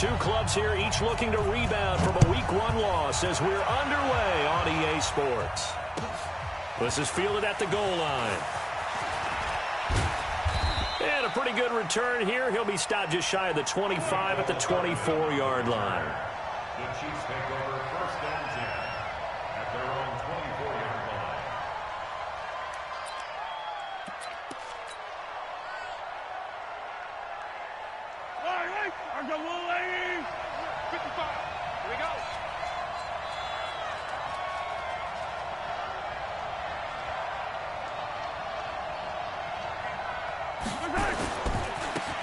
two clubs here, each looking to rebound from a Week 1 loss as we're underway on EA Sports. This is fielded at the goal line. And a pretty good return here. He'll be stopped just shy of the 25 at the 24-yard line. The Chiefs take over first down 10 at their own 24-yard line. All right, our go, ladies. 55. Here we go.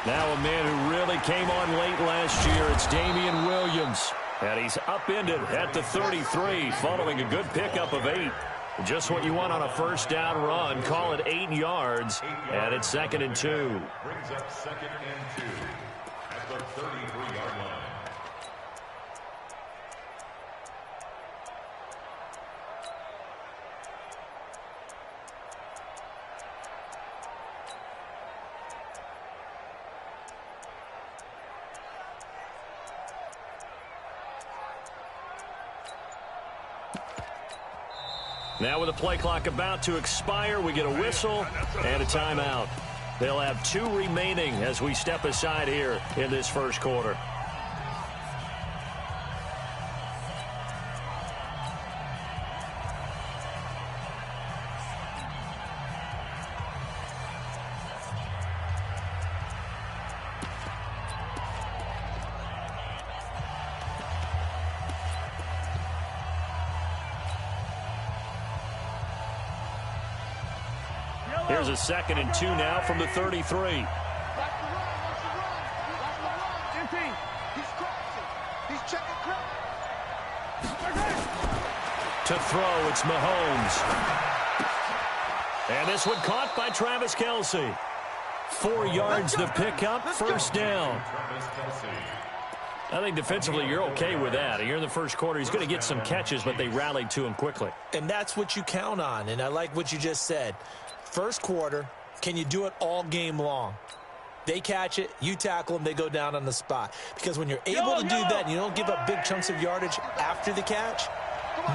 Now a man who really came on late last year, it's Damian Williams. And he's upended at the 33 following a good pickup of 8. Just what you want on a first down run. Call it 8 yards. And it's 2nd and 2. Brings up 2nd and 2 at the 33-yard line. Now with the play clock about to expire, we get a whistle and a timeout. They'll have 2 remaining as we step aside here in this first quarter. Here's a 2nd and 2 now from the 33. Empty. He's crossing. He's checking crowd. To throw, it's Mahomes. And this one caught by Travis Kelce. 4 yards to pick up, first down. I think defensively you're okay with that. Here in the first quarter, he's going to get some catches, but they rallied to him quickly. And that's what you count on, and I like what you just said. First quarter, can you do it all game long? They catch it, you tackle them, they go down on the spot. Because when you're able to do that and you don't give up big chunks of yardage after the catch,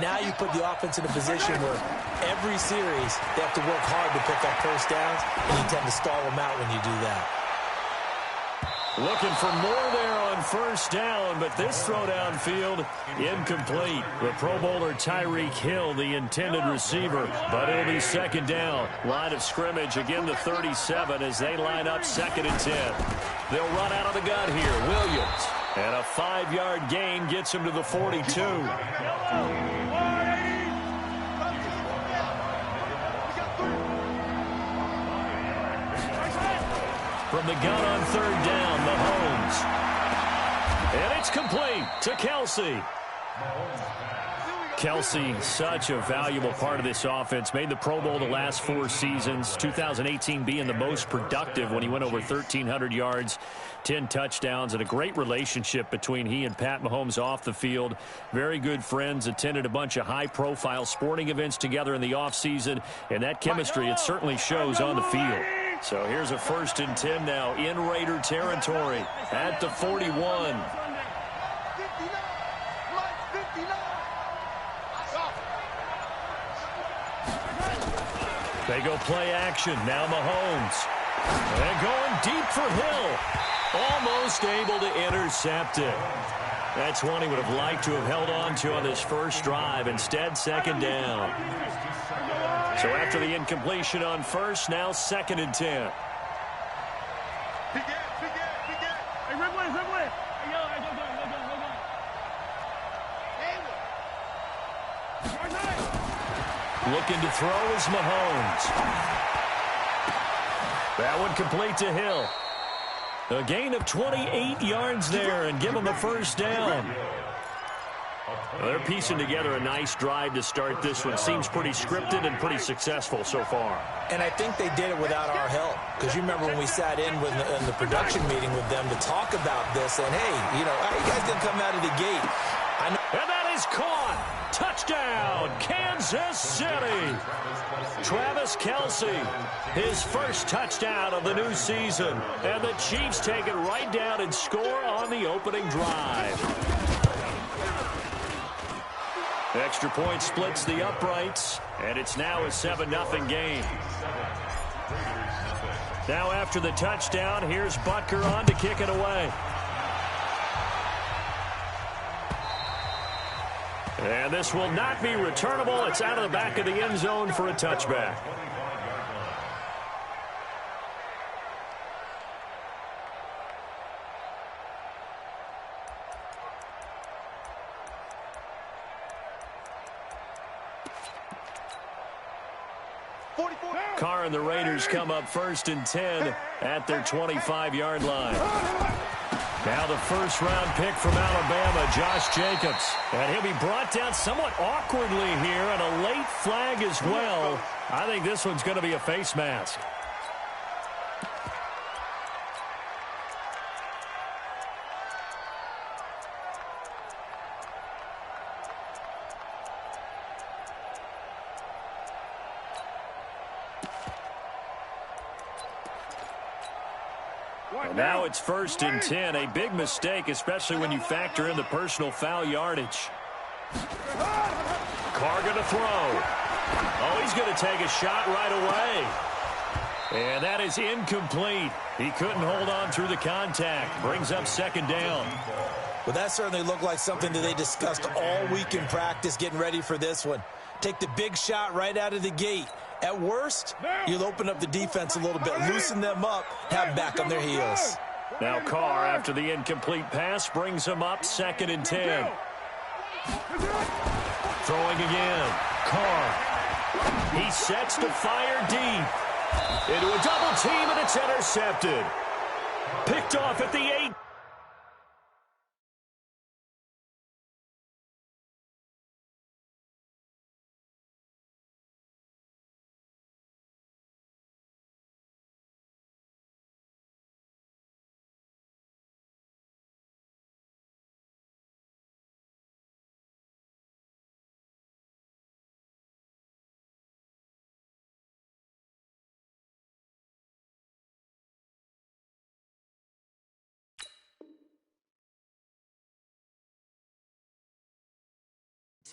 now you put the offense in a position where every series they have to work hard to pick up first downs, and you tend to stall them out when you do that. Looking for more there on first down, but this throw downfield incomplete. The Pro Bowler Tyreek Hill, the intended receiver, but it'll be 2nd down. Line of scrimmage, again the 37 as they line up 2nd and 10. They'll run out of the gun here. Williams. And a 5-yard gain gets him to the 42. From the gun on 3rd down, Mahomes. And it's complete to Kelce. Kelce, such a valuable part of this offense. Made the Pro Bowl the last 4 seasons. 2018 being the most productive when he went over 1,300 yards, 10 touchdowns, and a great relationship between he and Pat Mahomes off the field. Very good friends, attended a bunch of high-profile sporting events together in the offseason, and that chemistry, it certainly shows on the field. So here's a 1st and 10 now in Raider territory at the 41. They go play action. Now Mahomes. And going deep for Hill. Almost able to intercept it. That's one he would have liked to have held on to on this first drive. Instead, 2nd down. So after the incompletion on first, now 2nd and 10. Looking to throw is Mahomes. That one complete to Hill. A gain of 28 yards there and give him a first down. Well, they're piecing together a nice drive to start this one. Seems pretty scripted and pretty successful so far. And I think they did it without our help. Because you remember when we sat in the production meeting with them to talk about this, and hey, you know, how you guys going to come out of the gate? I know. And that is caught. Touchdown, Kansas City. Travis Kelce, his first touchdown of the new season. And the Chiefs take it right down and score on the opening drive. Extra point splits the uprights, and it's now a 7-0 game. Now after the touchdown, here's Butker on to kick it away. And this will not be returnable. It's out of the back of the end zone for a touchback. Carr and the Raiders come up 1st and 10 at their 25-yard line. Now the first-round pick from Alabama, Josh Jacobs. And he'll be brought down somewhat awkwardly here, and a late flag as well. I think this one's going to be a face mask. Now it's 1st and 10, a big mistake, especially when you factor in the personal foul yardage. Carr going to throw. Oh, he's going to take a shot right away. And that is incomplete. He couldn't hold on through the contact. Brings up 2nd down. Well, that certainly looked like something that they discussed all week in practice, getting ready for this one. Take the big shot right out of the gate. At worst, you'll open up the defense a little bit, loosen them up, have them back on their heels. Now Carr, after the incomplete pass, brings him up 2nd and 10. Throwing again. Carr. He sets to fire deep. Into a double team, and it's intercepted. Picked off at the 8.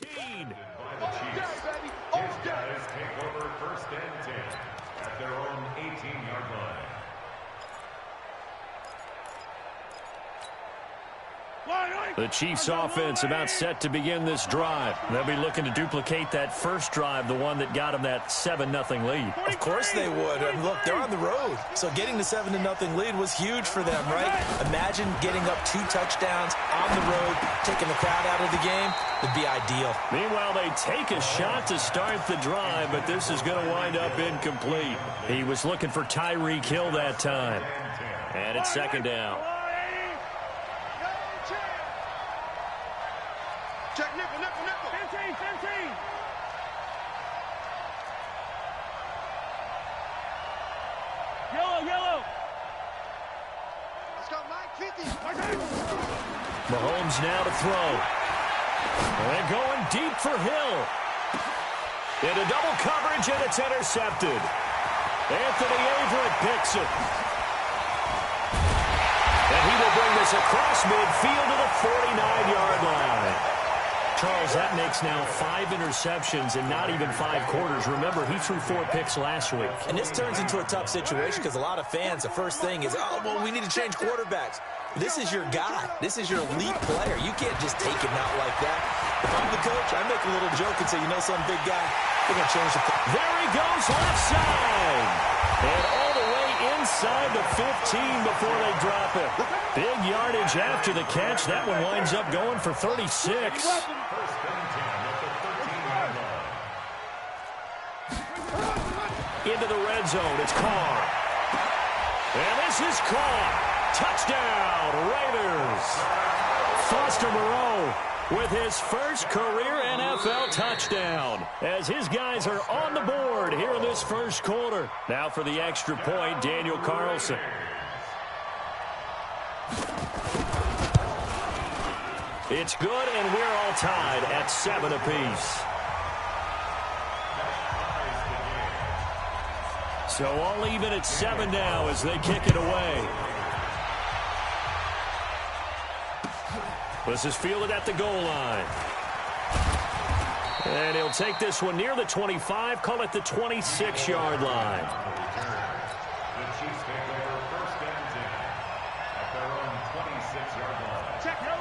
By the Chiefs. His guys take over 1st and 10 at their own 18-yard line. The Chiefs offense about set to begin this drive. They'll be looking to duplicate that first drive, the one that got them that 7-0 lead. Of course they would. And look, they're on the road. So getting the 7-0 lead was huge for them, right? Imagine getting up 2 touchdowns on the road, taking the crowd out of the game. Would be ideal. Meanwhile, they take a shot to start the drive, but this is going to wind up incomplete. He was looking for Tyreek Hill that time. And it's 2nd down. Check nickel. 15. Yellow. Let's go, Mike. 50. Mahomes now to throw. And going deep for Hill. Into double coverage, and it's intercepted. Anthony Averett picks it. And he will bring this across midfield to the 49-yard line. Charles, that makes now 5 interceptions in not even 5 quarters. Remember, he threw 4 picks last week. And this turns into a tough situation because a lot of fans, the first thing is, oh, well, we need to change quarterbacks. This is your guy. This is your elite player. You can't just take him out like that. If I'm the coach, I make a little joke and say, you know, some big guy, we're going to change the play. There he goes, left side. And all the way inside the 15 before they drop it. Big yardage after the catch. That one winds up going for 36. Into the red zone, it's Carr. And this is caught. Touchdown, Raiders. Foster Moreau with his first career NFL touchdown as his guys are on the board here in this first quarter. Now for the extra point, Daniel Carlson. It's good, and we're all tied at 7 apiece. So all even at 7 now as they kick it away. This is fielded at the goal line. And he'll take this one near the 25, call it the 26-yard line. The Chiefs take over first and 10 at their own 26-yard line.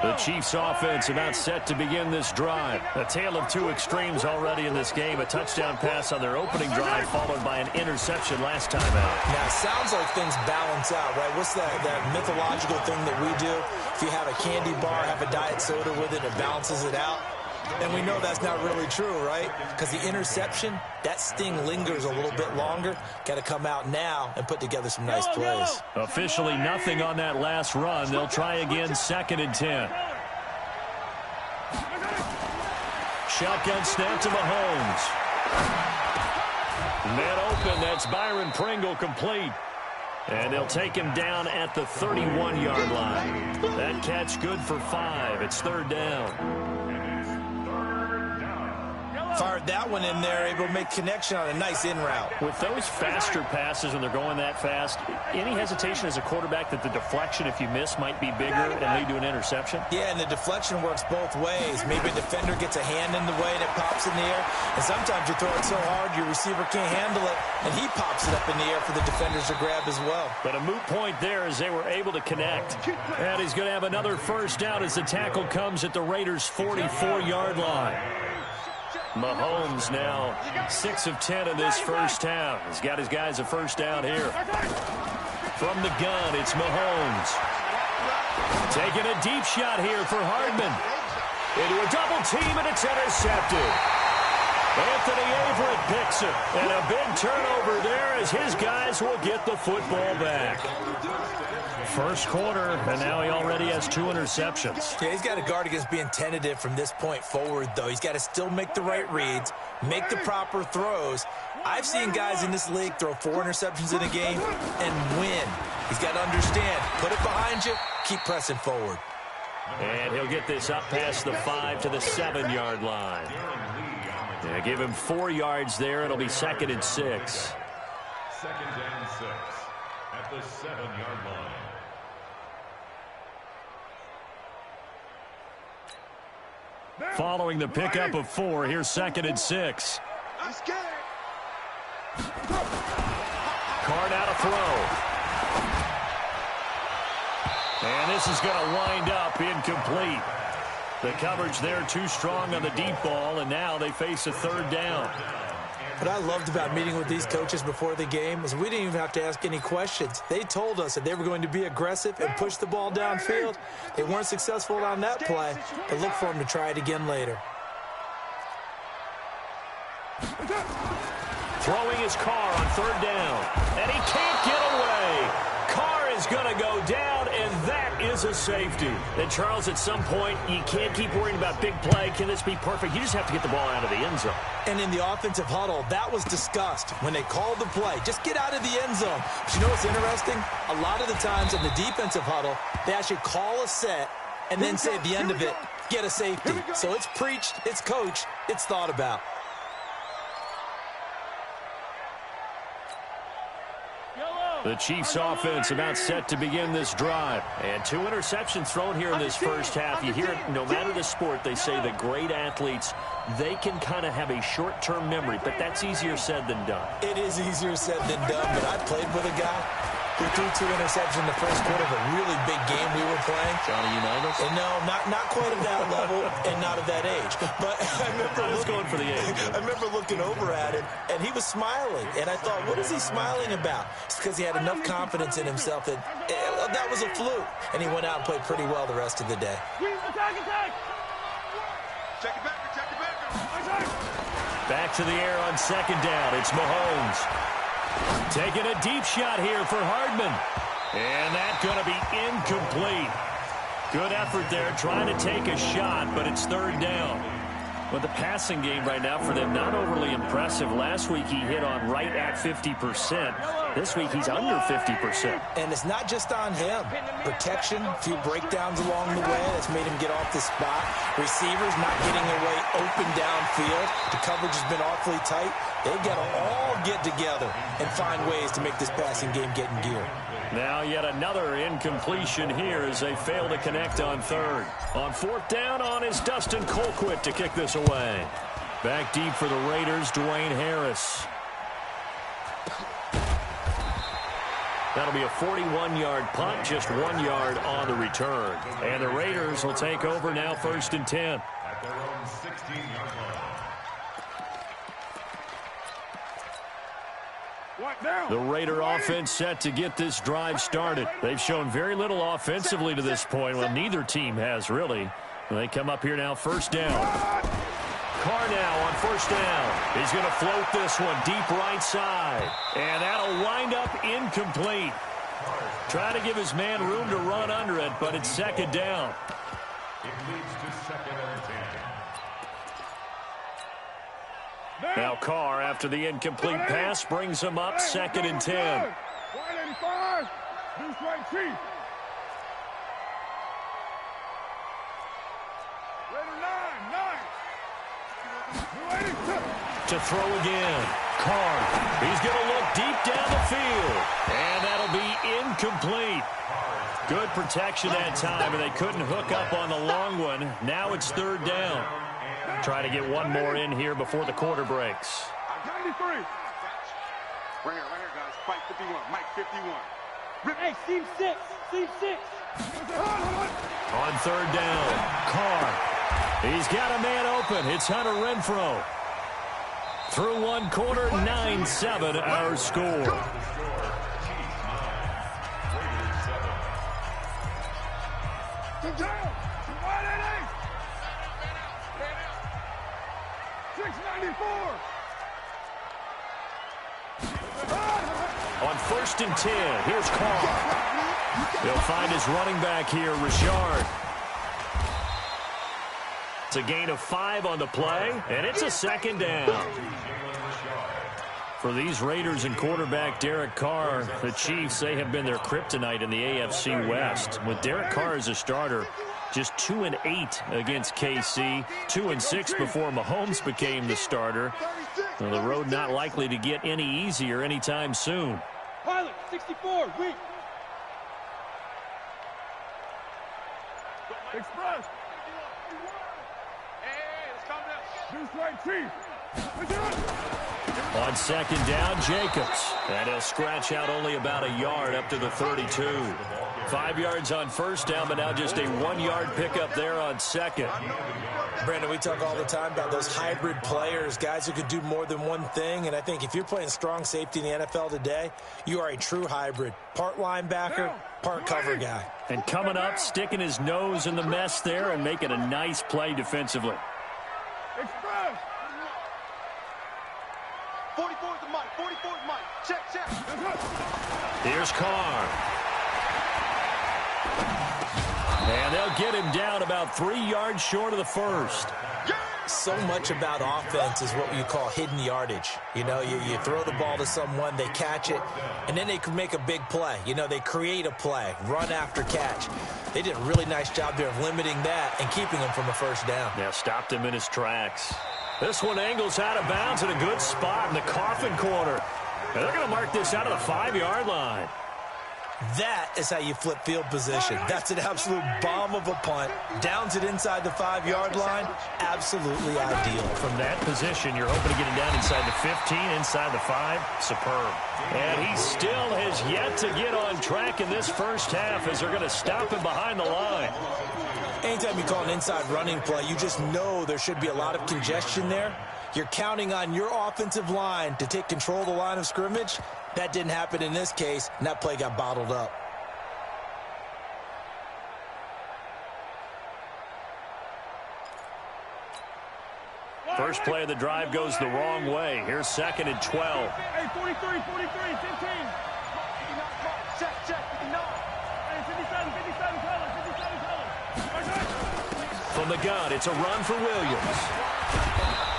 The Chiefs offense about set to begin this drive. A tale of two extremes already in this game. A touchdown pass on their opening drive followed by an interception last time out. Now, it sounds like things balance out, right? What's that mythological thing that we do? If you have a candy bar, have a diet soda with it, it balances it out. And we know that's not really true, right? Because the interception, that sting lingers a little bit longer. Got to come out now and put together some nice plays. Officially nothing on that last run. They'll try again, 2nd and 10. Shotgun snap to Mahomes. Man open, that's Byron Pringle complete. And they'll take him down at the 31-yard line. That catch good for 5. It's 3rd down. Fired that one in there, able to make connection on a nice in route. With those faster passes when they're going that fast, any hesitation as a quarterback that the deflection, if you miss, might be bigger and lead to an interception? Yeah, and the deflection works both ways. Maybe a defender gets a hand in the way and it pops in the air. And sometimes you throw it so hard your receiver can't handle it, and he pops it up in the air for the defenders to grab as well. But a moot point there as they were able to connect. And he's going to have another first down as the tackle comes at the Raiders' 44-yard line. Mahomes now 6 of 10 in this first half. He's got his guys a first down here. From the gun, it's Mahomes. Taking a deep shot here for Hardman. Into a double team, and it's intercepted. Anthony Averett picks it. And a big turnover there as his guys will get the football back. First quarter, and now he already has 2 interceptions. Yeah, he's got to guard against being tentative from this point forward, though. He's got to still make the right reads, make the proper throws. I've seen guys in this league throw 4 interceptions in a game and win. He's got to understand, put it behind you, keep pressing forward. And he'll get this up past the 5 to the 7-yard line. Yeah, give him 4 yards there. It'll be 2nd and 6. 2nd and 6 at the 7-yard line. Following the pickup of 4, here's 2nd and 6. Let's get it. Card out a throw. And this is going to wind up incomplete. The coverage there too strong on the deep ball, and now they face a 3rd down. What I loved about meeting with these coaches before the game is we didn't even have to ask any questions. They told us that they were going to be aggressive and push the ball downfield. They weren't successful on that play, but look for them to try it again later. Throwing his Carr on 3rd down, and he can't get away. Carr is going to go down, and that is a safety. And, Charles, at some point, you can't keep worrying about big play. Can this be perfect? You just have to get the ball out of the end zone. And in the offensive huddle, that was discussed when they called the play. Just get out of the end zone. But you know what's interesting? A lot of the times in the defensive huddle, they actually call a set and then say at the end of it, get a safety. So it's preached, it's coached, it's thought about. The Chiefs offense about set to begin this drive. And 2 interceptions thrown here in this first half. You hear it, no matter the sport, they say that great athletes, they can kind of have a short-term memory, but that's easier said than done. It is easier said than done, but I played with a guy who threw 2 interceptions in the first quarter of a really big game we were playing. Johnny Unitas? And no, not quite at that level and not at that age. But I was going for the age. I remember looking over at him, and he was smiling. And I thought, what is he smiling about? It's because he had enough confidence in himself that that was a fluke. And he went out and played pretty well the rest of the day. Attack. Check it back. Back to the air on 2nd down. It's Mahomes. Taking a deep shot here for Hardman. And that's going to be incomplete. Good effort there, trying to take a shot, but it's 3rd down. But the passing game right now for them, not overly impressive. Last week he hit on right at 50%. This week, he's under 50%. And it's not just on him. Protection, a few breakdowns along the way that's made him get off the spot. Receivers not getting away open downfield. The coverage has been awfully tight. They've got to all get together and find ways to make this passing game get in gear. Now yet another incompletion here as they fail to connect on third. On fourth down on is Dustin Colquitt to kick this away. Back deep for the Raiders, Dwayne Harris. That'll be a 41-yard punt, just 1 yard on the return. And the Raiders will take over now, 1st and 10. At their own 16-yard line. The Raider offense set to get this drive started. They've shown very little offensively to this point. Well, neither team has, really. They come up here now, 1st down. Carr now on 1st down. He's going to float this one deep right side. And that'll wind up incomplete. Try to give his man room to run under it, but it's 2nd down. It leads to 2nd and 10. Now Carr, after the incomplete pass, brings him up 2nd and 10. 185. Deuce right chief. To throw again. Carr. He's going to look deep down the field. And that'll be incomplete. Good protection that time, and they couldn't hook up on the long one. Now it's 3rd down. Try to get one more in here before the quarter breaks. 93. Right here, guys. Fight 51. Mike 51. Hey, seam 6. Seam 6. On 3rd down, Carr. He's got a man open. It's Hunter Renfrow. Through one quarter, 9-7 our score. On 1st and 10, here's Carr. They'll find his running back here, Richard. It's a gain of 5 on the play, and it's a 2nd down. For these Raiders and quarterback Derek Carr, the Chiefs, they have been their kryptonite in the AFC West. With Derek Carr as a starter, just 2-8 against KC, 2-6 before Mahomes became the starter. Well, the road not likely to get any easier anytime soon. Pilot, 64, weak. Express. Deuce right chief. On 2nd down, Jacobs. And he'll scratch out only about a yard up to the 32. 5 yards on 1st down, but now just a 1-yard pickup there on 2nd. Brandon, we talk all the time about those hybrid players, guys who could do more than one thing. And I think if you're playing strong safety in the NFL today, you are a true hybrid. Part linebacker, part cover guy. And coming up, sticking his nose in the mess there and making a nice play defensively. Express. 44 is the Mike. 44 is Mike. Check. Here's Carr. And they'll get him down about 3 yards short of the 1st. So much about offense is what you call hidden yardage. You know, you throw the ball to someone, they catch it, and then they can make a big play. You know, they create a play, run after catch. They did a really nice job there of limiting that and keeping him from a 1st down. Yeah, stopped him in his tracks. This one angles out of bounds at a good spot in the coffin corner. And they're going to mark this out of the 5-yard line. That is how you flip field position. That's an absolute bomb of a punt. Downs it inside the 5-yard line. Absolutely ideal. From that position, you're hoping to get him down inside the 15, inside the 5. Superb. And he still has yet to get on track in this 1st half as they're going to stop him behind the line. Anytime you call an inside running play, you just know there should be a lot of congestion there. You're counting on your offensive line to take control of the line of scrimmage. That didn't happen in this case, and that play got bottled up. First play of the drive goes the wrong way. Here's 2nd and 12. Hey, 43, 15. Check. 59. Hey, 57, color. From the gun, it's a run for Williams.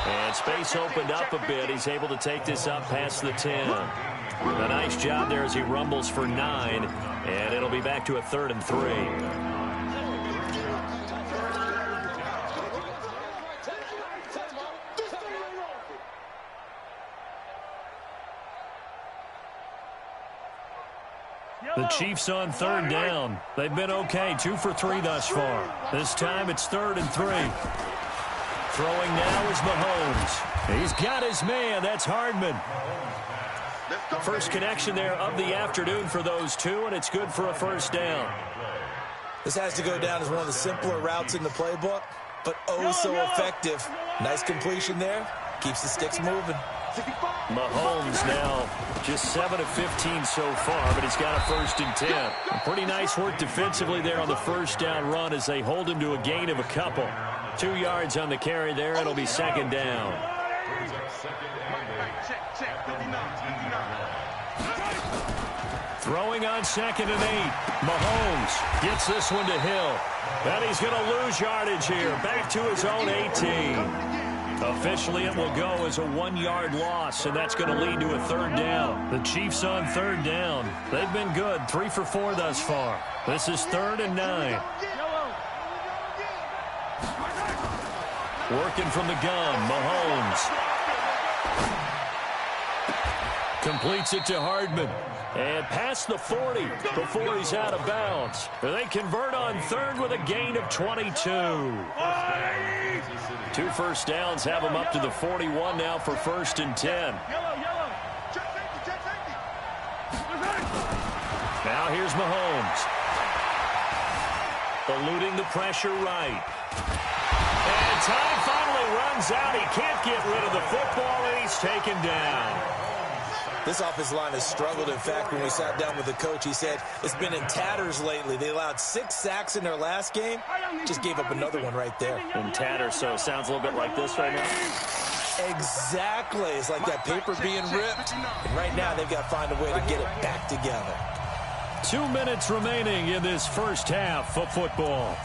And space opened up a bit. He's able to take this up past the 10. A nice job there as he rumbles for 9, and it'll be back to a 3rd and 3. The Chiefs on 3rd down. They've been okay, 2 for 3 thus far. This time it's 3rd and 3. Throwing now is Mahomes. He's got his man. That's Hardman. First connection there of the afternoon for those two, and it's good for a 1st down. This has to go down as one of the simpler routes in the playbook, but oh so effective. Nice completion there. Keeps the sticks moving. Mahomes now just 7 of 15 so far, but he's got a 1st and 10. Pretty nice work defensively there on the 1st down run as they hold him to a gain of a couple. 2 yards on the carry there. It'll be 2nd down. Throwing on 2nd and 8. Mahomes gets this one to Hill. And he's going to lose yardage here. Back to his own 18. Officially, it will go as a 1-yard loss, and that's going to lead to a 3rd down. The Chiefs on 3rd down. They've been good, 3 for 4 thus far. This is 3rd and 9. Working from the gun, Mahomes. Completes it to Hardman. And past the 40 before he's out of bounds. They convert on 3rd with a gain of 22. 2 first downs have him up to the 41 now for 1st and 10. Now here's Mahomes. Eluding the pressure right. And time finally runs out. He can't get rid of the football, and he's taken down. This offensive line has struggled. In fact, when we sat down with the coach, he said it's been in tatters lately. They allowed 6 sacks in their last game. Just gave up another one right there. In tatters, so it sounds a little bit like this right now. Exactly. It's like that paper being ripped. And right now, they've got to find a way to get it back together. 2 minutes remaining in this 1st half of football.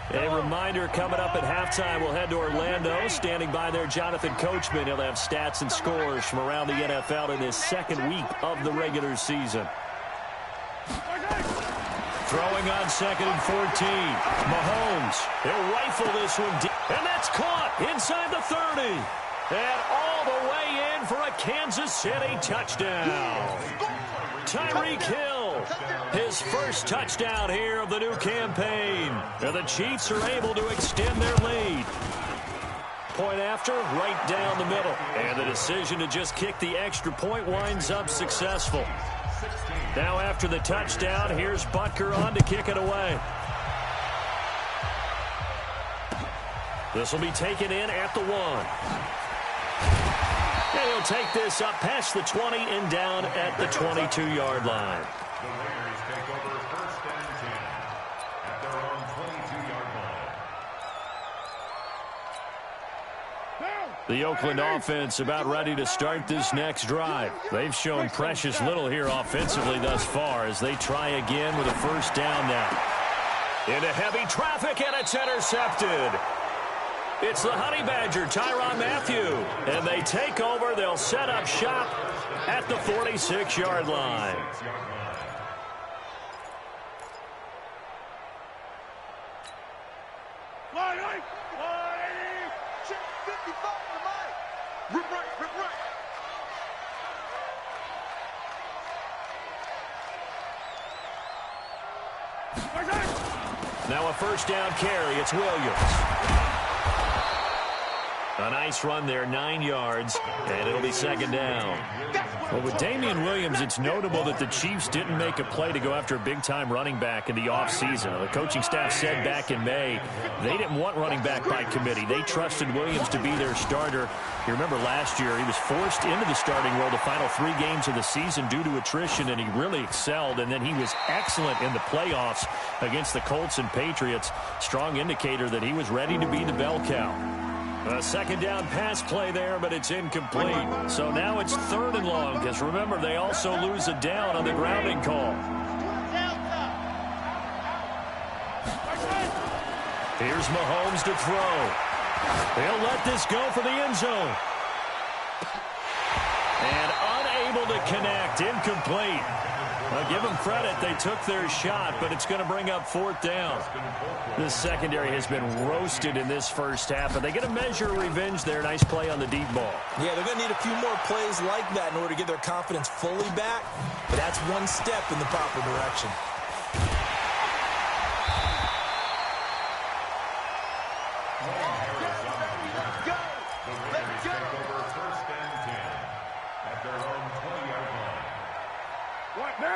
A reminder coming up at halftime, we'll head to Orlando. Standing by there, Jonathan Coachman. He'll have stats and scores from around the NFL in his 2nd week of the regular season. Throwing on 2nd and 14. Mahomes, he'll rifle this one deep. And that's caught inside the 30. And all the way in for a Kansas City touchdown. Tyreek Hill, his 1st touchdown here of the new campaign. And the Chiefs are able to extend their lead. Point after, right down the middle. And the decision to just kick the extra point winds up successful. Now after the touchdown, here's Butker on to kick it away. This will be taken in at the 1. And he'll take this up past the 20 and down at the 22-yard line. The Raiders take over 1st and 10 at their own 22-yard line. The Oakland offense about ready to start this next drive. They've shown precious little here offensively thus far as they try again with a 1st down now. Into heavy traffic, and it's intercepted. It's the Honey Badger, Tyrann Mathieu. And they take over. They'll set up shop at the 46-yard line. Now a 1st down carry. It's Williams. A nice run there, 9 yards, and it'll be 2nd down. Well, with Damian Williams, it's notable that the Chiefs didn't make a play to go after a big-time running back in the offseason. The coaching staff said back in May they didn't want running back by committee. They trusted Williams to be their starter. You remember last year he was forced into the starting role the final 3 games of the season due to attrition, and he really excelled, and then he was excellent in the playoffs against the Colts and Patriots. Strong indicator that he was ready to be the bell cow. A second down pass play there, but it's incomplete. So now it's 3rd and long, because remember, they also lose a down on the grounding call. Here's Mahomes to throw. He'll let this go for the end zone. And unable to connect, incomplete. Well, give them credit. They took their shot, but it's going to bring up 4th down. The secondary has been roasted in this first half, but they get a measure of revenge there. Nice play on the deep ball. Yeah, they're going to need a few more plays like that in order to get their confidence fully back, but that's one step in the proper direction.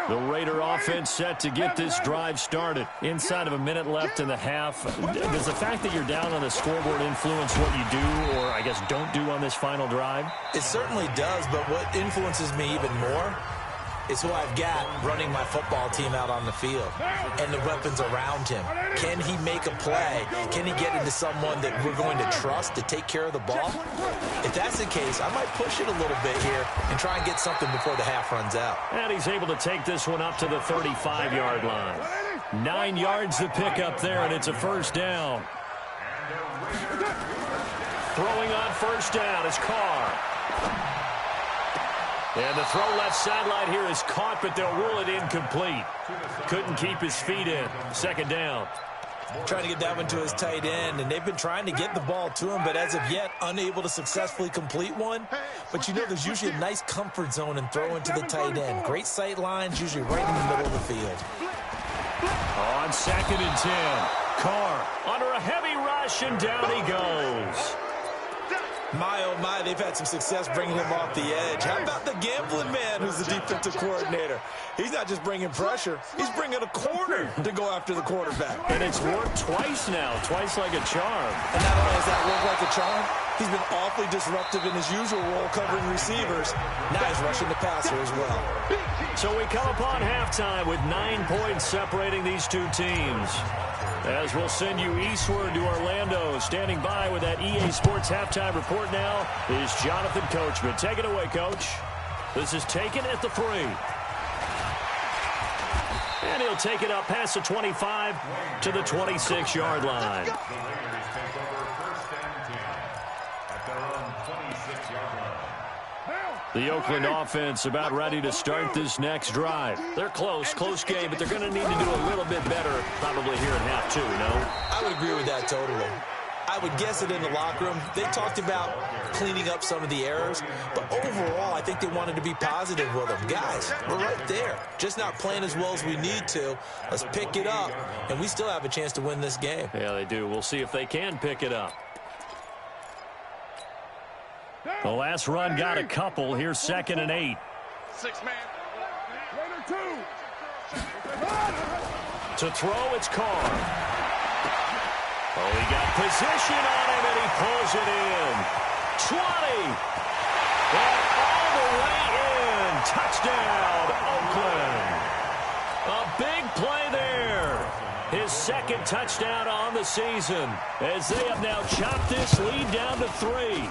The Raider offense set to get this drive started. Inside of a minute left in the half. Does the fact that you're down on the scoreboard influence what you do, or I guess don't do on this final drive? It certainly does, but what influences me even more is who I've got running my football team out on the field and the weapons around him. Can he make a play? Can he get into someone that we're going to trust to take care of the ball? If that's the case, I might push it a little bit here and try and get something before the half runs out. And he's able to take this one up to the 35-yard line. 9 yards to pick up there, and it's a 1st down. Throwing on 1st down is Carr. And the throw left sideline here is caught, but they'll rule it incomplete. Couldn't keep his feet in. 2nd down. Trying to get that one to his tight end, and they've been trying to get the ball to him, but as of yet, unable to successfully complete one. But you know there's usually a nice comfort zone and throw into the tight end. Great sight lines, usually right in the middle of the field. On 2nd and 10. Carr under a heavy rush, and down he goes. My, oh my, they've had some success bringing him off the edge. How about the gambling man who's the defensive coordinator? He's not just bringing pressure. He's bringing a corner to go after the quarterback. And it's worked twice now, twice like a charm. And not only has that worked like a charm, he's been awfully disruptive in his usual role covering receivers. Now he's rushing the passer as well. So we come upon halftime with 9 points separating these two teams. As we'll send you eastward to Orlando. Standing by with that EA Sports halftime report now is Jonathan Coachman. Take it away, Coach. This is taken at the 3. And he'll take it up past the 25 to the 26-yard line. The Oakland offense about ready to start this next drive. They're close game, but they're going to need to do a little bit better probably here in half 2, no? I would agree with that totally. I would guess it in the locker room. They talked about cleaning up some of the errors, but overall, I think they wanted to be positive with them. Guys, we're right there. Just not playing as well as we need to. Let's pick it up, and we still have a chance to win this game. Yeah, they do. We'll see if they can pick it up. The last run got a couple. Here's 2nd and 8. 6-man. To throw, it's Carr. Oh, he got position on him, and he pulls it in. 20. And all the way in. Touchdown, Oakland. A big play there. His 2nd touchdown on the season, as they have now chopped this lead down to 3.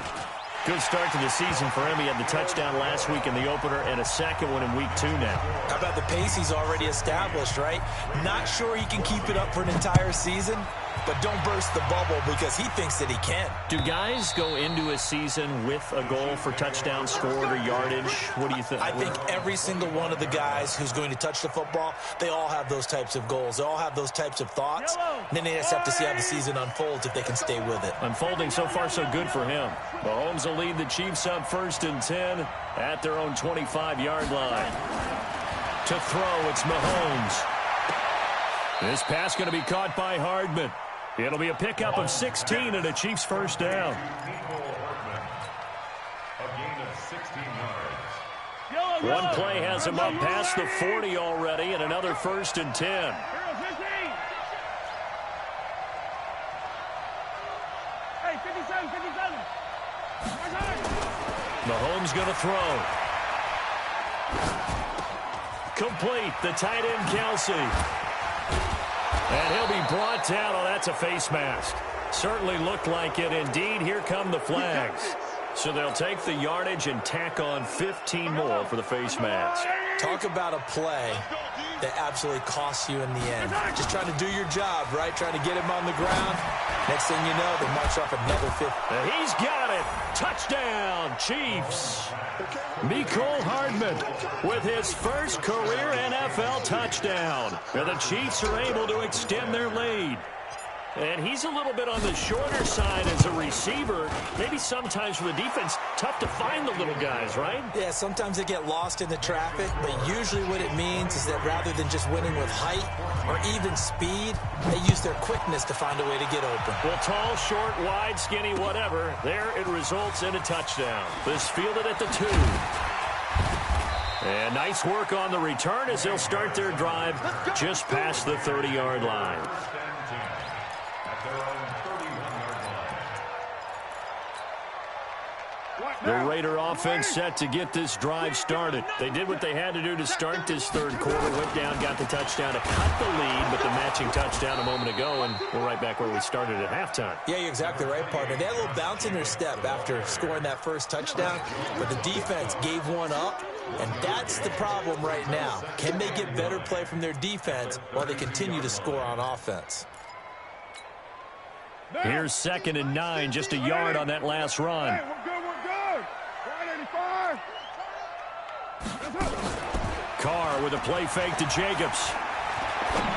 Good start to the season for him. He had the touchdown last week in the opener and a 2nd one in week 2 now. How about the pace he's already established, right? Not sure he can keep it up for an entire season, but don't burst the bubble because he thinks that he can. Do guys go into a season with a goal for touchdown scored or yardage? What do you think? I think every single one of the guys who's going to touch the football, they all have those types of goals. They all have those types of thoughts. And then they just have to see how the season unfolds if they can stay with it. Unfolding so far so good for him. Mahomes will lead the Chiefs up 1st and 10 at their own 25-yard line. To throw, it's Mahomes. This pass going to be caught by Hardman. It'll be a pickup of 16 and a Chiefs 1st down. One play has him up past the 40 already, and another 1st and 10. Mahomes going to throw. Complete. The tight end, Kelsey. And he'll be brought down. Oh, that's a face mask. Certainly looked like it. Indeed, here come the flags. So they'll take the yardage and tack on 15 more for the face mask. Talk about a play that absolutely costs you in the end. Just trying to do your job, right? Trying to get him on the ground. Next thing you know, they march off another 50. He's got it. Touchdown, Chiefs. Mecole Hardman with his first career NFL touchdown. And the Chiefs are able to extend their lead. And he's a little bit on the shorter side as a receiver. Maybe sometimes for the defense, tough to find the little guys, right? Yeah, sometimes they get lost in the traffic, but usually what it means is that rather than just winning with height or even speed, they use their quickness to find a way to get open. Well, tall, short, wide, skinny, whatever, there it results in a touchdown. This fielded at the 2. And nice work on the return as they'll start their drive just past the 30-yard line. The Raider offense set to get this drive started. They did what they had to do to start this third quarter. Went down, got the touchdown to cut the lead, but the matching touchdown a moment ago, and we're right back where we started at halftime. Yeah, you're exactly right, partner. They had a little bounce in their step after scoring that first touchdown, but the defense gave one up, and that's the problem right now. Can they get better play from their defense while they continue to score on offense? Here's 2nd and 9, just a yard on that last run. Hey, we're good, we're good. 185. Carr with a play fake to Jacobs.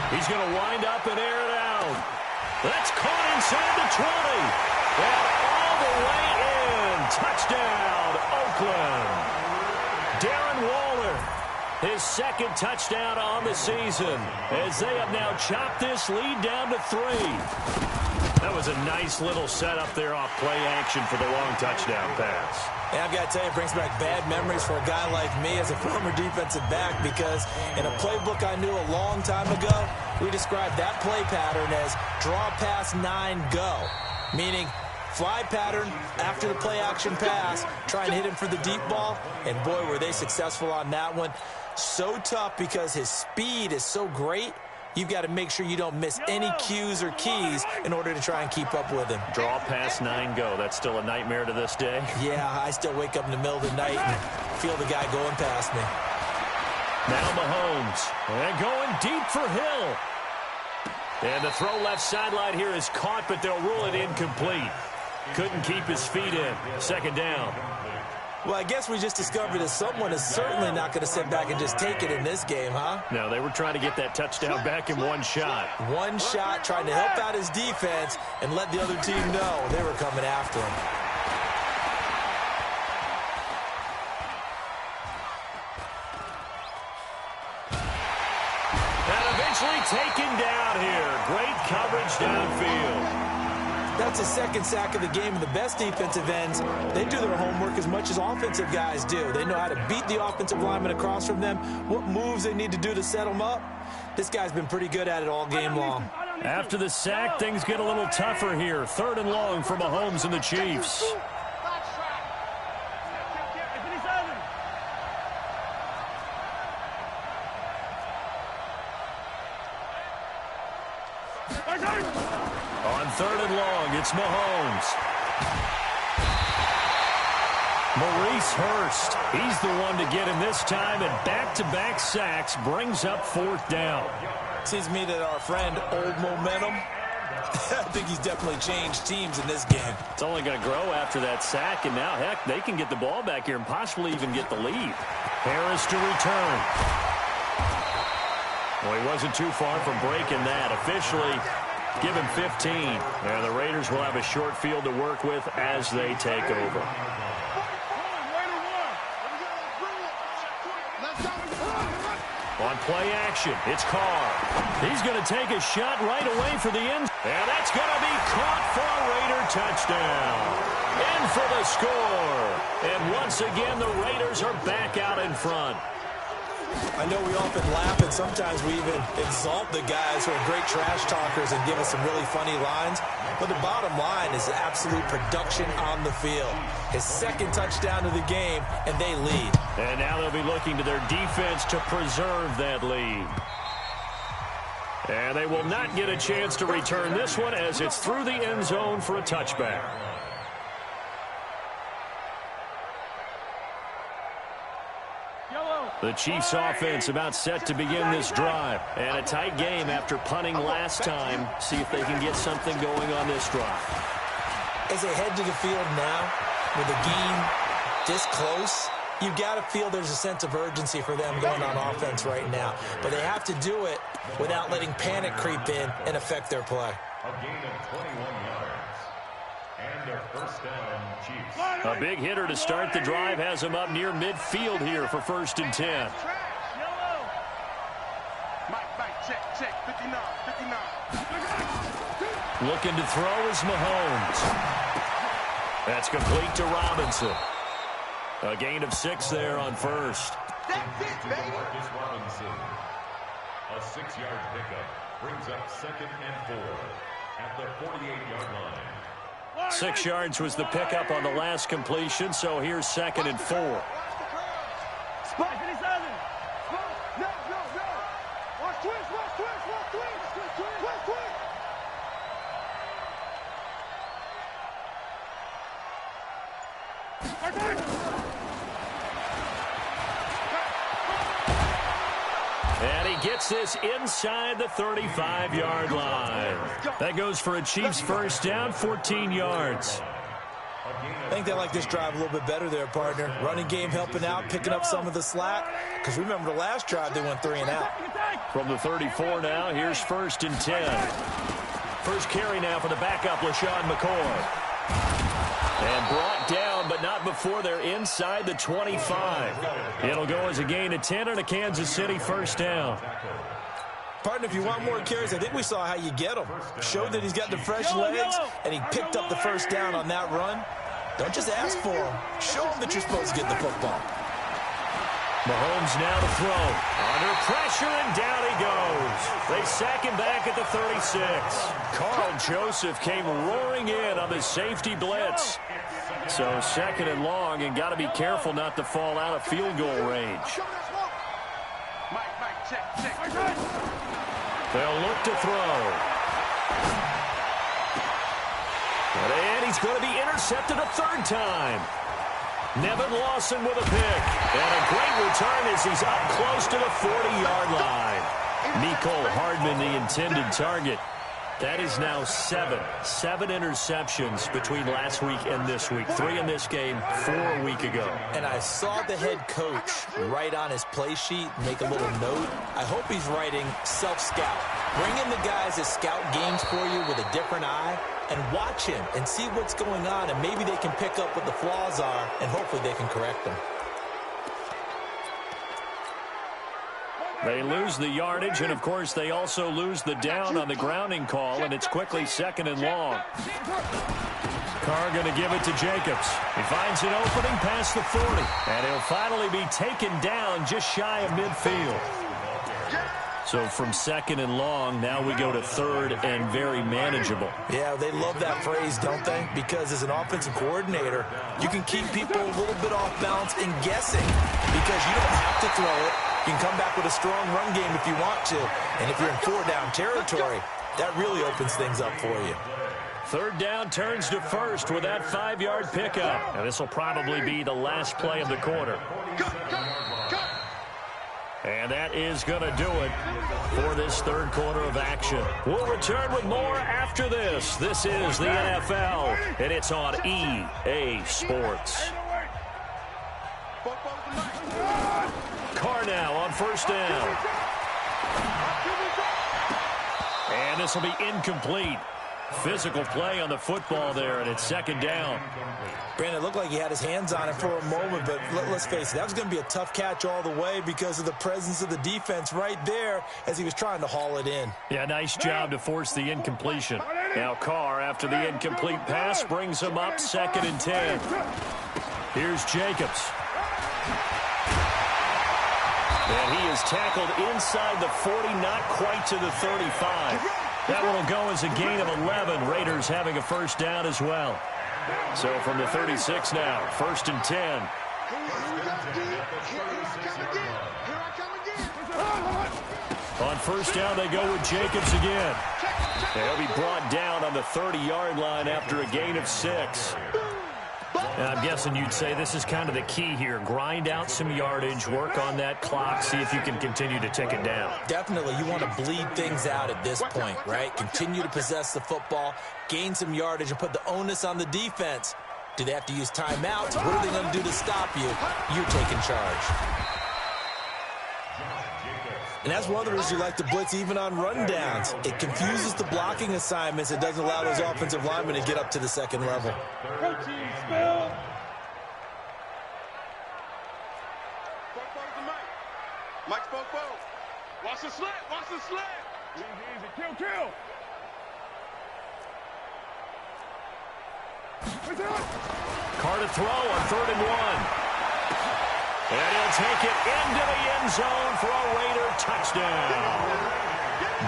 He's going to wind up and air it out. That's caught inside the 20. And all the way in. Touchdown, Oakland. Darren Waller, his 2nd touchdown on the season, as they have now chopped this lead down to 3. That was a nice little setup there off play action for the long touchdown pass. Yeah, I've got to tell you, it brings back bad memories for a guy like me as a former defensive back, because in a playbook I knew a long time ago, we described that play pattern as draw pass 9 go, meaning fly pattern after the play action pass, try and hit him for the deep ball, and boy, were they successful on that one. So tough because his speed is so great. You've got to make sure you don't miss any cues or keys in order to try and keep up with him. Draw pass 9 go. That's still a nightmare to this day. Yeah, I still wake up in the middle of the night and feel the guy going past me. Now Mahomes. And going deep for Hill. And the throw left sideline here is caught, but they'll rule it incomplete. Couldn't keep his feet in. 2nd down. Well, I guess we just discovered that someone is certainly not going to sit back and just take it in this game, huh? No, they were trying to get that touchdown back in one shot. One shot, trying to help out his defense and let the other team know they were coming after him. And eventually taken down here. Great coverage downfield. That's the 2nd sack of the game, and the best defensive ends, they do their homework as much as offensive guys do. They know how to beat the offensive lineman across from them, what moves they need to do to set them up. This guy's been pretty good at it all game long. After the sack, things get a little tougher here. 3rd and long for Mahomes and the Chiefs. On 3rd and long, it's Mahomes. Maurice Hurst, he's the one to get him this time, and back-to-back sacks brings up 4th down. Seems to me that our friend, Old Momentum, I think he's definitely changed teams in this game. It's only going to grow after that sack, and now, heck, they can get the ball back here and possibly even get the lead. Harris to return. Well, he wasn't too far from breaking that. Officially, give him 15. And the Raiders will have a short field to work with as they take over. On play action, it's Carr. He's going to take a shot right away for the end. And that's going to be caught for a Raider touchdown. In for the score. And once again, the Raiders are back out in front. I know we often laugh, and sometimes we even exalt the guys who are great trash talkers and give us some really funny lines. But the bottom line is absolute production on the field. His 2nd touchdown of the game, and they lead. And now they'll be looking to their defense to preserve that lead. And they will not get a chance to return this one as it's through the end zone for a touchback. The Chiefs offense about set to begin this drive. And a tight game after punting last time. See if they can get something going on this drive. As they head to the field now, with the game this close, you've got to feel there's a sense of urgency for them going on offense right now. But they have to do it without letting panic creep in and affect their play. A gain of 21 yards. And a first down, Chiefs. A big hitter to start the drive has him up near midfield here for 1st and 10. Mike, check, 59. Looking to throw is Mahomes. That's complete to Robinson. A gain of 6 there on first. That's it, baby. Marcus Robinson. A 6-yard pickup brings up 2nd and 4 at the 48-yard line. 6 yards was the pickup on the last completion, so here's 2nd and 4. Spot. 57. No. Watch twist. And he gets this inside the 35-yard line. That goes for a Chiefs first down, 14 yards. I think they like this drive a little bit better there, partner. Running game helping out, picking up some of the slack. Because remember the last drive, they went 3 and out. From the 34 now, here's 1st and 10. First carry now for the backup, LaShawn McCoy. And brought down, but not before they're inside the 25. It'll go as a gain of 10 and a Kansas City first down. Partner, if you want more carries, I think we saw how you get them. Showed that he's got the fresh legs, and he picked up the first down on that run. Don't just ask for him. Show him that you're supposed to get the football. Mahomes now to throw. Under pressure, and down he goes. They sack him back at the 36. Carl Joseph came roaring in on the safety blitz. So 2nd and long, and got to be careful not to fall out of field goal range. Mike, check. They'll look to throw. And he's going to be intercepted a 3rd time. Nevin Lawson with a pick. And a great return as he's up close to the 40-yard line. Mecole Hardman, the intended target. That is now 7 interceptions between last week and this week. 3 in this game, 4 a week ago. And I saw the head coach write on his play sheet, make a little note. I hope he's writing self-scout. Bring in the guys that scout games for you with a different eye and watch him and see what's going on, and maybe they can pick up what the flaws are, and hopefully they can correct them. They lose the yardage, and, of course, they also lose the down on the grounding call, and it's quickly 2nd and long. Carr going to give it to Jacobs. He finds an opening past the 40, and he'll finally be taken down just shy of midfield. So from 2nd and long, now we go to 3rd and very manageable. Yeah, they love that phrase, don't they? Because as an offensive coordinator, you can keep people a little bit off balance and guessing because you don't have to throw it. You can come back with a strong run game if you want to. And if you're in 4-down territory, that really opens things up for you. 3rd down turns to 1st with that 5-yard pickup. And this will probably be the last play of the quarter. And that is going to do it for this 3rd quarter of action. We'll return with more after this. This is the NFL, and it's on EA Sports. Carr now on 1st down. And this will be incomplete. Physical play on the football there, and it's 2nd down. Brandon, it looked like he had his hands on it for a moment, but let's face it, that was going to be a tough catch all the way because of the presence of the defense right there as he was trying to haul it in. Yeah, nice job to force the incompletion. Now Carr, after the incomplete pass, brings him up 2nd and 10. Here's Jacobs. And he is tackled inside the 40, not quite to the 35. That one will go as a gain of 11. Raiders having a first down as well. So from the 36 now, 1st and 10. On first down, they go with Jacobs again. He'll be brought down on the 30-yard line after a gain of 6. And I'm guessing you'd say this is kind of the key here. Grind out some yardage, work on that clock, see if you can continue to tick it down. Definitely. You want to bleed things out at this point, right? Continue to possess the football, gain some yardage, and put the onus on the defense. Do they have to use timeouts? What are they going to do to stop you? You're taking charge. And that's one of the reasons you like to blitz even on rundowns. It confuses the blocking assignments. It doesn't allow those offensive linemen to get up to the second level. Mike's Fofo. Watch the slant. Watch the slant. Easy, easy. Kill, kill. Carr to throw on 3rd and 1. And he'll take it into the end zone for a Raider touchdown.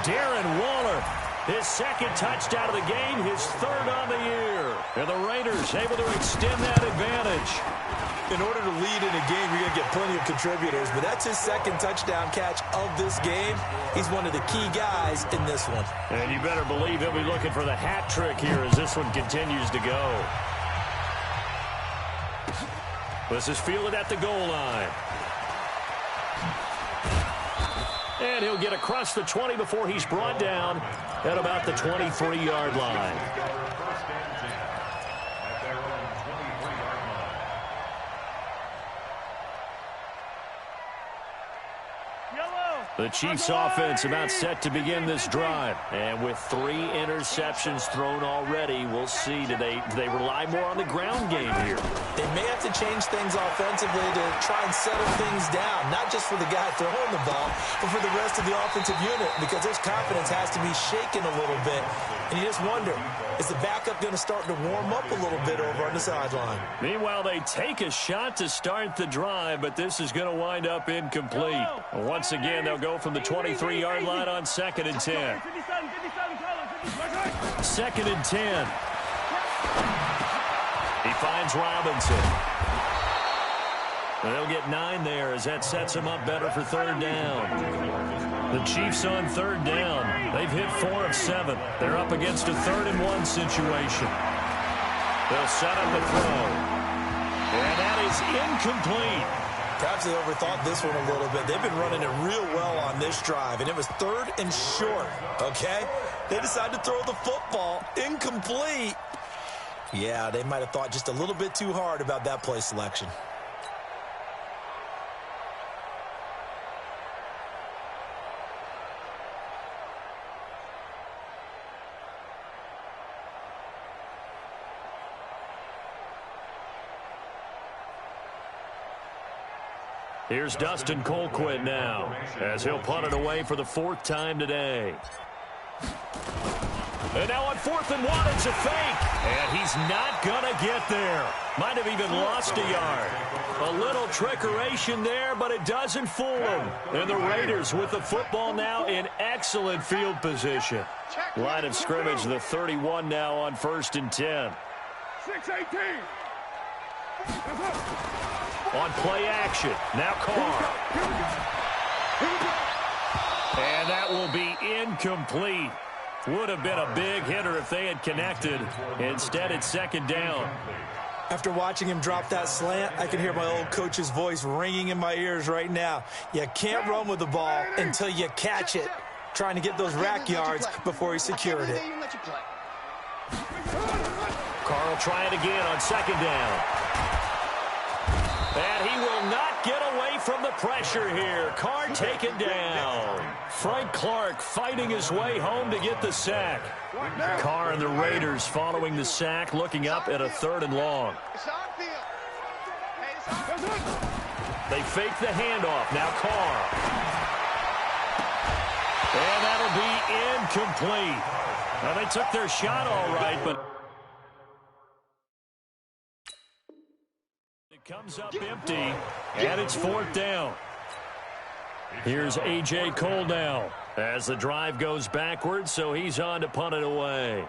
Darren Waller, his second touchdown of the game, his 3rd on the year. And the Raiders able to extend that advantage. In order to lead in a game, you're going to get plenty of contributors, but that's his second touchdown catch of this game. He's one of the key guys in this one. And you better believe he'll be looking for the hat trick here as this one continues to go. This is fielded at the goal line. And he'll get across the 20 before he's brought down at about the 23-yard line. The Chiefs offense about set to begin this drive. And with 3 interceptions thrown already, we'll see. Do they rely more on the ground game here? They may have to change things offensively to try and settle things down, not just for the guy throwing the ball, but for the rest of the offensive unit, because their confidence has to be shaken a little bit. And you just wonder, is the backup going to start to warm up a little bit over on the sideline? Meanwhile, they take a shot to start the drive, but this is going to wind up incomplete. Once again, they'll go from the 23-yard line on 2nd and 10. 2nd and 10. He finds Robinson. They'll get 9 there as that sets him up better for 3rd down. The Chiefs on 3rd down. They've hit 4 of 7. They're up against a 3rd and 1 situation. They'll set up the throw. And that is incomplete. Perhaps they overthought this one a little bit. They've been running it real well on this drive, and it was 3rd and short, okay? They decided to throw the football incomplete. Yeah, they might have thought just a little bit too hard about that play selection. Here's Dustin Colquitt now as he'll punt it away for the 4th time today. And now on 4th and 1, it's a fake. And he's not going to get there. Might have even lost a yard. A little trickeration there, but it doesn't fool him. And the Raiders with the football now in excellent field position. Line of scrimmage, the 31 now on 1st and 10. 6-18. On play action, now Carr. And that will be incomplete. Would have been a big hitter if they had connected. Instead, it's 2nd down. After watching him drop that slant, I can hear my old coach's voice ringing in my ears right now. You can't run with the ball until you catch it. Trying to get those rack yards before he secured it. Carr will try it again on 2nd down. And he will not get away from the pressure here. Carr taken down. Frank Clark fighting his way home to get the sack. Carr and the Raiders following the sack, looking up at a 3rd and long. They fake the handoff. Now Carr. And that'll be incomplete. Now they took their shot all right, but comes up empty, and it's 4th down. Here's A.J. Cole now as the drive goes backwards, so he's on to punt it away.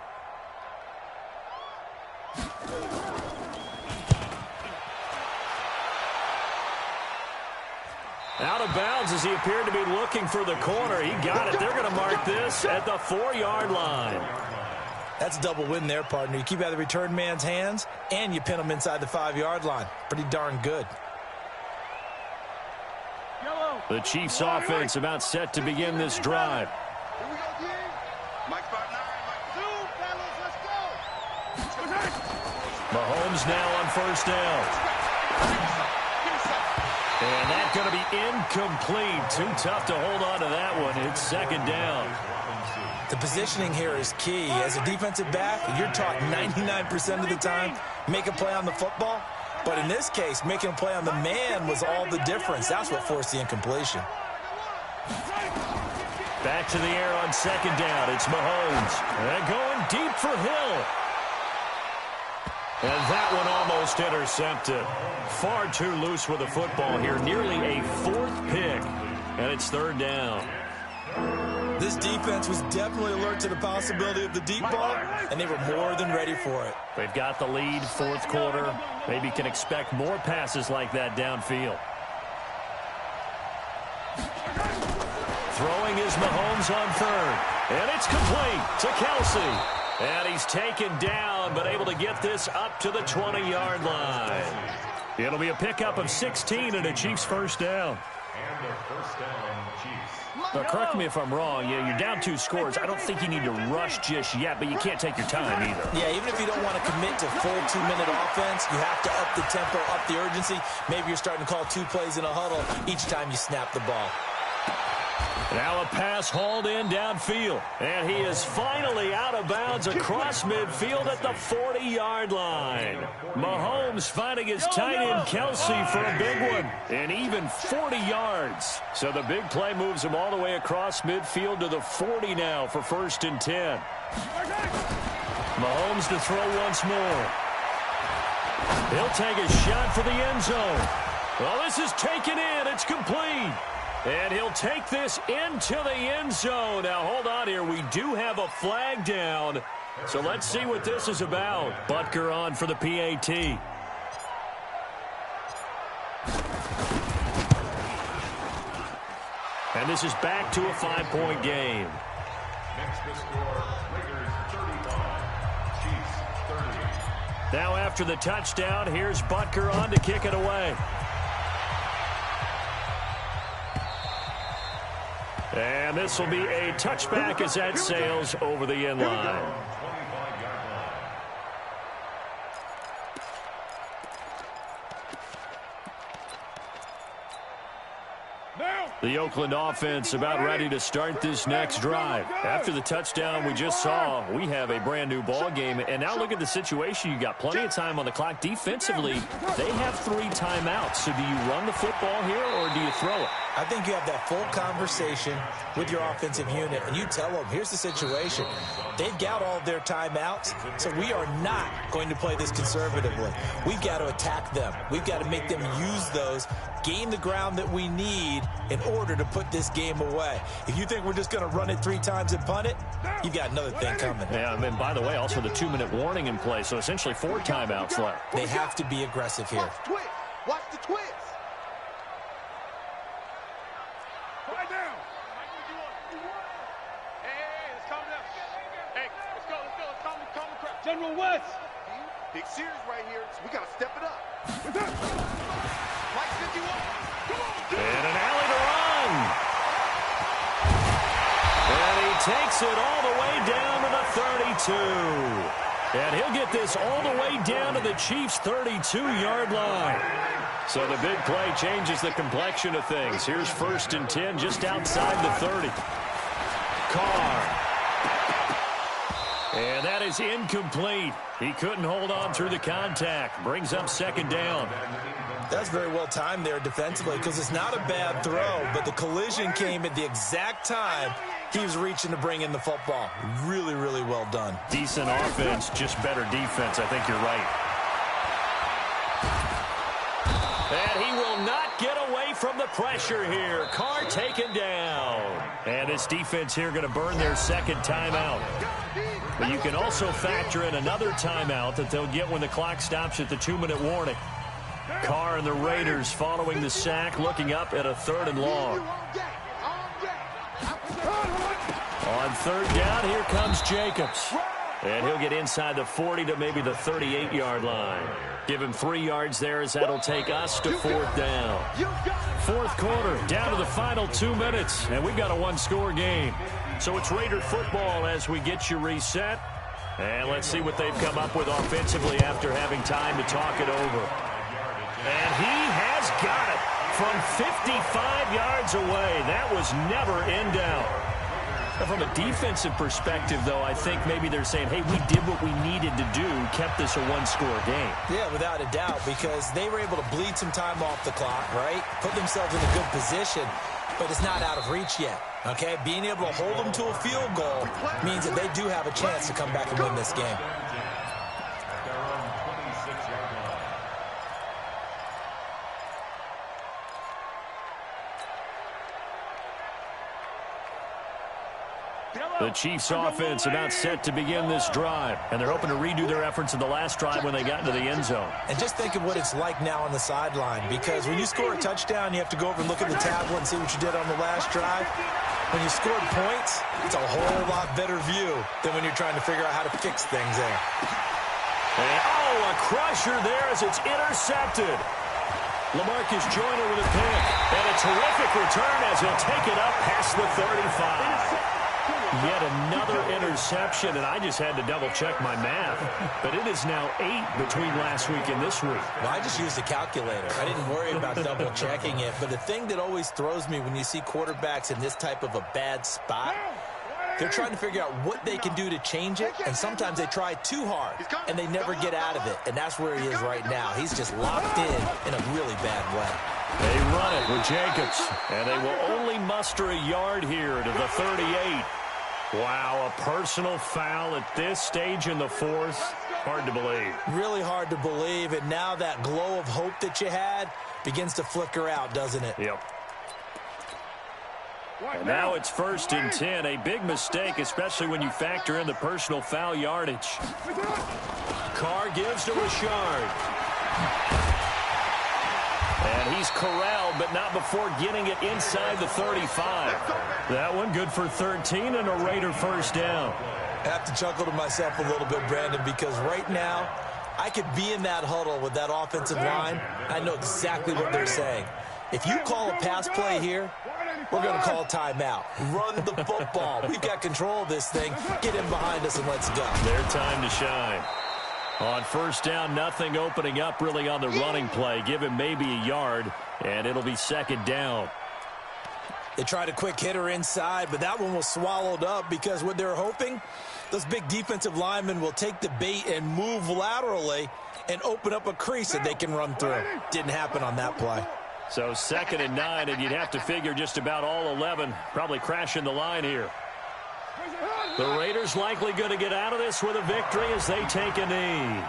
Out of bounds as he appeared to be looking for the corner. He got it. They're going to mark this at the 4-yard line. That's a double win there, partner. You keep out of the return man's hands, and you pin him inside the 5-yard line. Pretty darn good. The Chiefs' offense about set to begin this drive. Here we go, D. Mike 5-9, Mike 2, fellas, let's go. Mahomes now on first down. And that's going to be incomplete. Too tough to hold on to that one. It's second down. The positioning here is key. As a defensive back, you're taught 99% of the time, make a play on the football. But in this case, making a play on the man was all the difference. That's what forced the incompletion. Back to the air on second down. It's Mahomes. And going deep for Hill. And that one almost intercepted. Far too loose with the football here. Nearly a 4th pick. And it's third down. This defense was definitely alert to the possibility of the deep ball, and they were more than ready for it. They've got the lead, 4th quarter. Maybe can expect more passes like that downfield. Throwing is Mahomes on third. And it's complete to Kelsey. And he's taken down, but able to get this up to the 20-yard line. It'll be a pickup of 16 and a Chiefs first down. And the first down, Chiefs. Now, correct me if I'm wrong. Yeah, you're down 2 scores. I don't think you need to rush just yet, but you can't take your time either. Yeah, even if you don't want to commit to full 2-minute offense, you have to up the tempo, up the urgency. Maybe you're starting to call 2 plays in a huddle each time you snap the ball. Now a pass hauled in downfield. And he is finally out of bounds across midfield at the 40-yard line. Mahomes finding his tight end Kelsey for a big one. And even 40 yards. So the big play moves him all the way across midfield to the 40 now for 1st and 10. Mahomes to throw once more. He'll take a shot for the end zone. Well, this is taken in. It's complete. And he'll take this into the end zone. Now, hold on here. We do have a flag down. So let's see what this is about. Butker on for the PAT. And this is back to a 5-point game. Next to score, Raiders 35, Chiefs 30. Now after the touchdown, here's Butker on to kick it away. And this will be a touchback as that sails over the end line. 25-yard line. The Oakland offense about ready to start this next drive. After the touchdown we just saw, we have a brand new ball game. And now look at the situation. You got plenty of time on the clock. Defensively, they have 3 timeouts. So do you run the football here or do you throw it? I think you have that full conversation with your offensive unit, and you tell them, here's the situation. They've got all of their timeouts, so we are not going to play this conservatively. We've got to attack them. We've got to make them use those, gain the ground that we need in order to put this game away. If you think we're just going to run it 3 times and punt it, you've got another thing coming. Yeah, and by the way, also the 2-minute warning in play, so essentially 4 timeouts left. They have to be aggressive here. Watch the twist. Watch the twist. General West. Big series right here, so we got to step it up. Mike 51. Come on, and an alley to run. And he takes it all the way down to the 32. And he'll get this all the way down to the Chiefs' 32-yard line. So the big play changes the complexion of things. Here's 1st and 10 just outside the 30. Carr. And that is incomplete. He couldn't hold on through the contact. Brings up 2nd down. That's very well timed there defensively because it's not a bad throw, but the collision came at the exact time he was reaching to bring in the football. Really, really well done. Decent offense, just better defense. I think you're right. And he will not get away from the pressure here. Carr taken down. And this defense here going to burn their 2nd timeout. But you can also factor in another timeout that they'll get when the clock stops at the 2-minute warning. Carr and the Raiders following the sack, looking up at a 3rd and long. On 3rd down, here comes Jacobs. And he'll get inside the 40 to maybe the 38-yard line. Give him 3 yards there as that'll take us to 4th down. 4th quarter, down to the final 2 minutes, and we've got a 1-score game. So it's Raider football as we get you reset. And let's see what they've come up with offensively after having time to talk it over. And he has got it from 55 yards away. That was never in doubt. From a defensive perspective, though, I think maybe they're saying, hey, we did what we needed to do, kept this a 1-score game. Yeah, without a doubt, because they were able to bleed some time off the clock, right? Put themselves in a good position, but it's not out of reach yet, okay? Being able to hold them to a field goal means that they do have a chance to come back and win this game. The Chiefs' offense about set to begin this drive, and they're hoping to redo their efforts in the last drive when they got into the end zone. And just think of what it's like now on the sideline, because when you score a touchdown, you have to go over and look at the tablet and see what you did on the last drive. When you scored points, it's a whole lot better view than when you're trying to figure out how to fix things there. And, oh, a crusher there as it's intercepted. LaMarcus Joyner with a pick, and a terrific return as he'll take it up past the 35. Yet another interception, and I just had to double-check my math. But it is now 8 between last week and this week. Well, I just used a calculator. I didn't worry about double-checking it. But the thing that always throws me when you see quarterbacks in this type of a bad spot, they're trying to figure out what they can do to change it, and sometimes they try too hard, and they never get out of it. And that's where he is right now. He's just locked in a really bad way. They run it with Jacobs, and they will only muster a yard here to the 38. Wow, a personal foul at this stage in the 4th. Hard to believe. Really hard to believe, and now that glow of hope that you had begins to flicker out, doesn't it? Yep. And now it's 1st and 10. A big mistake, especially when you factor in the personal foul yardage. Carr gives to Richard. And he's corralled, but not before getting it inside the 35. That one good for 13 and a Raider 1st down. I have to chuckle to myself a little bit, Brandon, because right now I could be in that huddle with that offensive line. I know exactly what they're saying. If you call a pass play here, we're going to call timeout. Run the football. We've got control of this thing. Get in behind us and let's go. Their time to shine. On 1st down, nothing opening up really on the running play. Give him maybe a yard, and it'll be 2nd down. They tried a quick hitter inside, but that one was swallowed up because what they're hoping, those big defensive linemen will take the bait and move laterally and open up a crease that they can run through. Didn't happen on that play. So 2nd and 9, and you'd have to figure just about all 11 probably crashing the line here. The Raiders likely going to get out of this with a victory as they take a knee.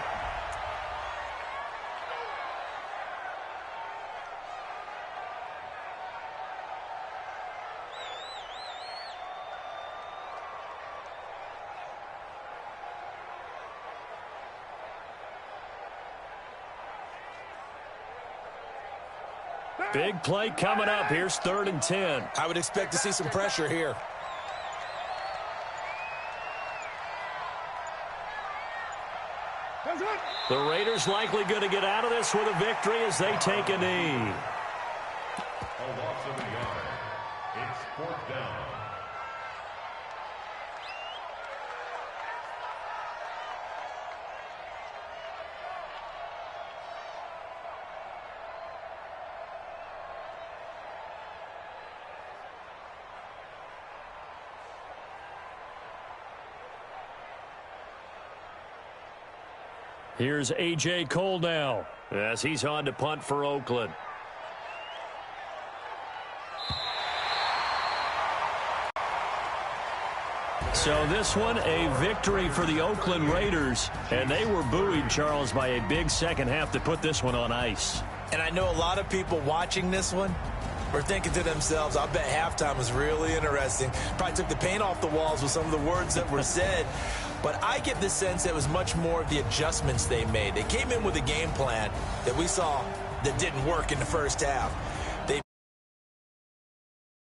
Big play coming up. Here's 3rd and 10. I would expect to see some pressure here. The Raiders likely going to get out of this with a victory as they take a knee. A loss of a yard. It's 4th down. Here's A.J. Cole now as he's on to punt for Oakland. So this one, a victory for the Oakland Raiders. And they were buoyed, Charles, by a big second half to put this one on ice. And I know a lot of people watching this one were thinking to themselves, I bet halftime was really interesting. Probably took the paint off the walls with some of the words that were said. But I get the sense that it was much more of the adjustments they made. They came in with a game plan that we saw that didn't work in the first half.